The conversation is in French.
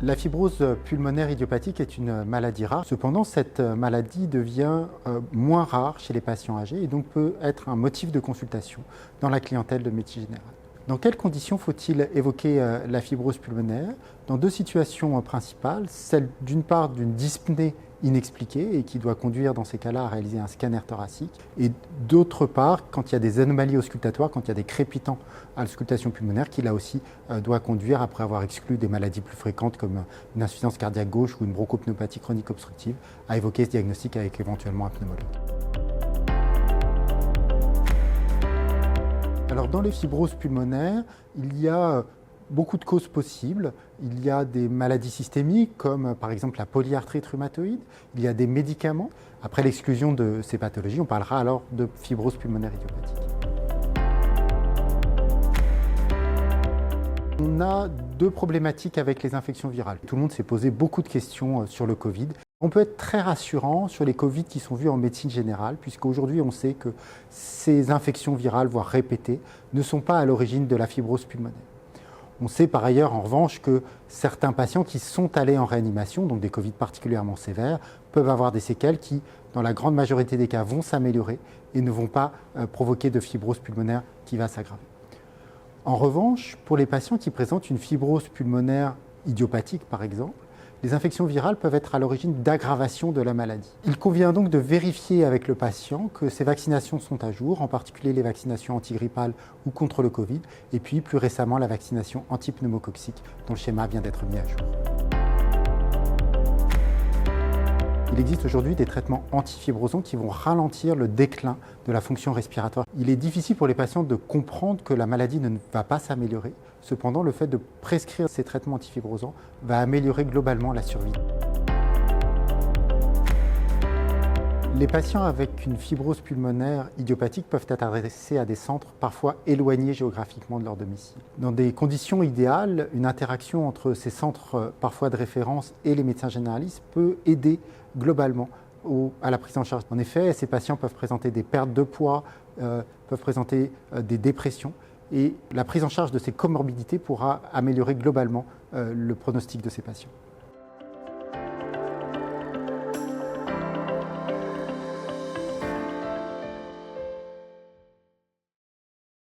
La fibrose pulmonaire idiopathique est une maladie rare. Cependant, cette maladie devient moins rare chez les patients âgés et donc peut être un motif de consultation dans la clientèle de médecine générale. Dans quelles conditions faut-il évoquer la fibrose pulmonaire? Dans deux situations principales, celle d'une part d'une dyspnée inexpliquée et qui doit conduire dans ces cas-là à réaliser un scanner thoracique, et d'autre part quand il y a des anomalies auscultatoires, quand il y a des crépitants à l'auscultation pulmonaire qui là aussi doit conduire, après avoir exclu des maladies plus fréquentes comme une insuffisance cardiaque gauche ou une bronchopneumopathie chronique obstructive, à évoquer ce diagnostic avec éventuellement un pneumologue. Alors dans les fibroses pulmonaires, il y a beaucoup de causes possibles. Il y a des maladies systémiques comme par exemple la polyarthrite rhumatoïde. Il y a des médicaments. Après l'exclusion de ces pathologies, on parlera alors de fibrose pulmonaire idiopathique. On a deux problématiques avec les infections virales. Tout le monde s'est posé beaucoup de questions sur le Covid. On peut être très rassurant sur les Covid qui sont vus en médecine générale, puisqu'aujourd'hui on sait que ces infections virales, voire répétées, ne sont pas à l'origine de la fibrose pulmonaire. On sait par ailleurs en revanche que certains patients qui sont allés en réanimation, donc des Covid particulièrement sévères, peuvent avoir des séquelles qui, dans la grande majorité des cas, vont s'améliorer et ne vont pas provoquer de fibrose pulmonaire qui va s'aggraver. En revanche, pour les patients qui présentent une fibrose pulmonaire idiopathique par exemple, les infections virales peuvent être à l'origine d'aggravation de la maladie. Il convient donc de vérifier avec le patient que ces vaccinations sont à jour, en particulier les vaccinations antigrippales ou contre le Covid, et puis plus récemment la vaccination antipneumococcique dont le schéma vient d'être mis à jour. Il existe aujourd'hui des traitements antifibrosants qui vont ralentir le déclin de la fonction respiratoire. Il est difficile pour les patients de comprendre que la maladie ne va pas s'améliorer. Cependant, le fait de prescrire ces traitements antifibrosants va améliorer globalement la survie. Les patients avec une fibrose pulmonaire idiopathique peuvent être adressés à des centres parfois éloignés géographiquement de leur domicile. Dans des conditions idéales, une interaction entre ces centres parfois de référence et les médecins généralistes peut aider globalement à la prise en charge. En effet, ces patients peuvent présenter des pertes de poids, peuvent présenter des dépressions, et la prise en charge de ces comorbidités pourra améliorer globalement le pronostic de ces patients.